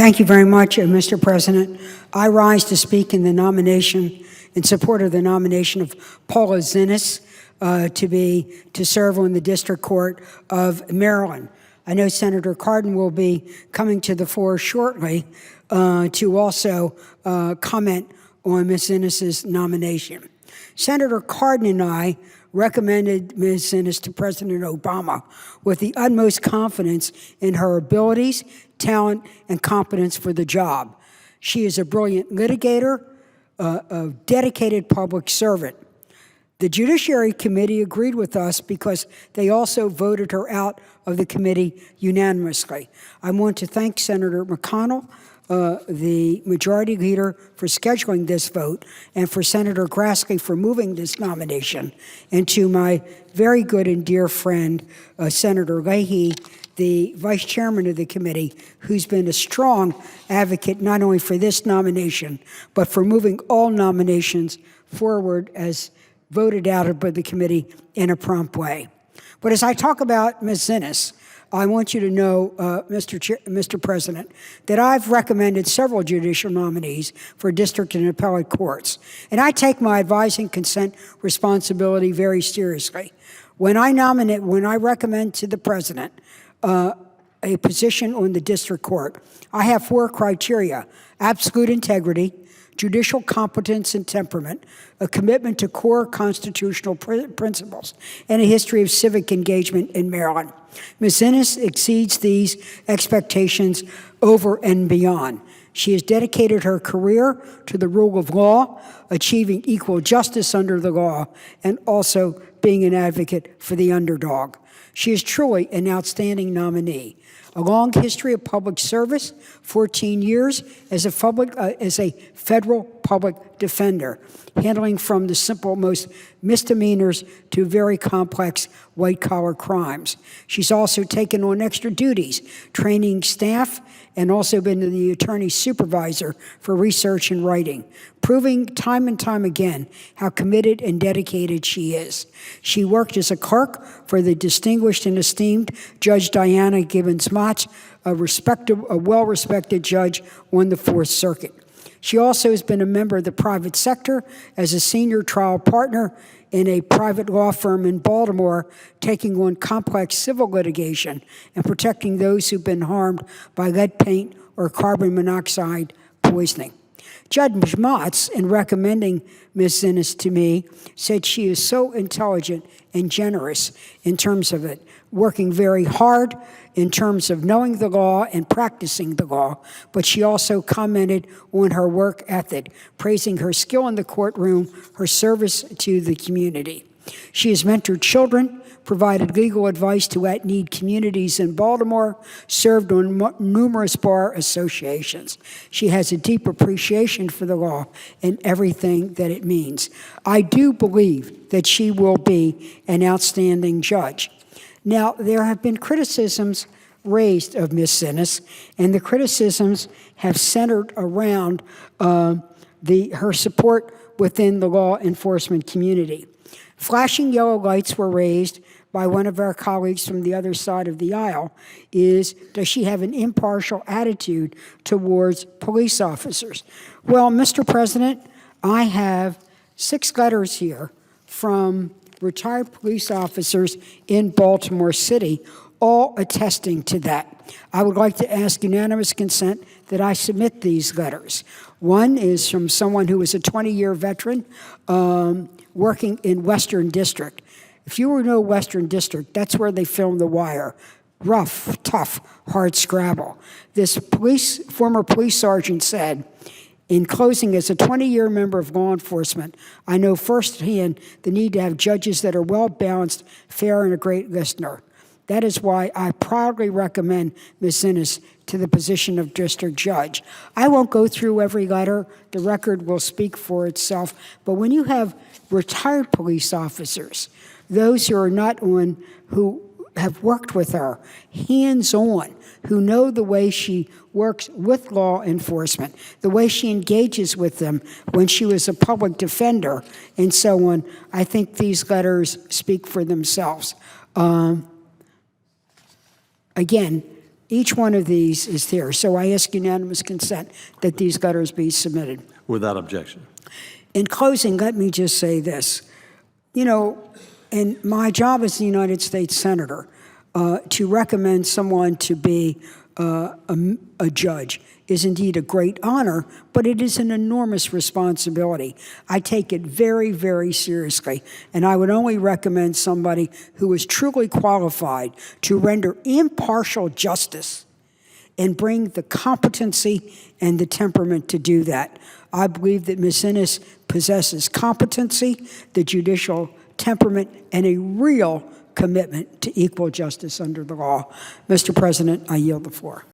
Thank you very much, Mr. President. I rise to speak in support of the nomination of Paula Xinis to serve on the District Court of Maryland. I know Senator Cardin will be coming to the floor shortly to also comment on Ms. Xinis' nomination. Senator Cardin and I recommended Ms. Xinis to President Obama with the utmost confidence in her abilities, talent, and competence for the job. She is a brilliant litigator, a dedicated public servant. The Judiciary Committee agreed with us because they also voted her out of the committee unanimously. I want to thank Senator McConnell, the majority leader, for scheduling this vote, and for Senator Grassley for moving this nomination, and to my very good and dear friend, Senator Leahy, the vice chairman of the committee, who's been a strong advocate not only for this nomination, but for moving all nominations forward as voted out by the committee in a prompt way. But as I talk about Ms. Xinis, I want you to know, Mr. President, that I've recommended several judicial nominees for district and appellate courts, and I take my advising consent responsibility very seriously. When I recommend to the president a position on the district court, I have 4 criteria: absolute integrity, judicial competence and temperament, a commitment to core constitutional principles, and a history of civic engagement in Maryland. Ms. Xinis exceeds these expectations over and beyond. She has dedicated her career to the rule of law, achieving equal justice under the law, and also being an advocate for the underdog. She is truly an outstanding nominee. A long history of public service, 14 years as a federal public defender, handling from the simple most misdemeanors to very complex white-collar crimes. She's also taken on extra duties, training staff, and also been the attorney supervisor for research and writing, proving time and time again how committed and dedicated she is. She worked as a clerk for the distinguished and esteemed Judge Diana Gibbons-Motz, a well-respected judge on the Fourth Circuit. She also has been a member of the private sector as a senior trial partner in a private law firm in Baltimore, taking on complex civil litigation and protecting those who've been harmed by lead paint or carbon monoxide poisoning. Judge Motz, in recommending Ms. Xinis to me, said she is so intelligent and generous in terms of it, working very hard in terms of knowing the law and practicing the law, but she also commented on her work ethic, praising her skill in the courtroom, her service to the community. She has mentored children, provided legal advice to at-need communities in Baltimore, served on numerous bar associations. She has a deep appreciation for the law and everything that it means. I do believe that she will be an outstanding judge. Now, there have been criticisms raised of Ms. Xinis, and the criticisms have centered around her support within the law enforcement community. Flashing yellow lights were raised by one of our colleagues from the other side of the aisle. Does she have an impartial attitude towards police officers? Well, Mr. President, I have 6 letters here from retired police officers in Baltimore City, all attesting to that. I would like to ask unanimous consent that I submit these letters. One is from someone who is a 20-year veteran working in Western District. If you know Western District, that's where they filmed The Wire. Rough, tough, hard scrabble. This former police sergeant said, in closing, as a 20-year member of law enforcement, I know firsthand the need to have judges that are well-balanced, fair, and a great listener. That is why I proudly recommend Ms. Xinis to the position of district judge. I won't go through every letter. The record will speak for itself. But when you have retired police officers, those who are not on, who have worked with her, hands-on, who know the way she works with law enforcement, the way she engages with them when she was a public defender, and so on, I think these letters speak for themselves. Again, Each one of these is there. So I ask unanimous consent that these letters be submitted. Without objection. In closing, let me just say this. You know, in my job as a United States Senator, to recommend someone to be a judge is indeed a great honor, but it is an enormous responsibility. I take it very, very seriously, and I would only recommend somebody who is truly qualified to render impartial justice and bring the competency and the temperament to do that. I believe that Ms. Xinis possesses competency, the judicial temperament, and a real commitment to equal justice under the law. Mr. President, I yield the floor.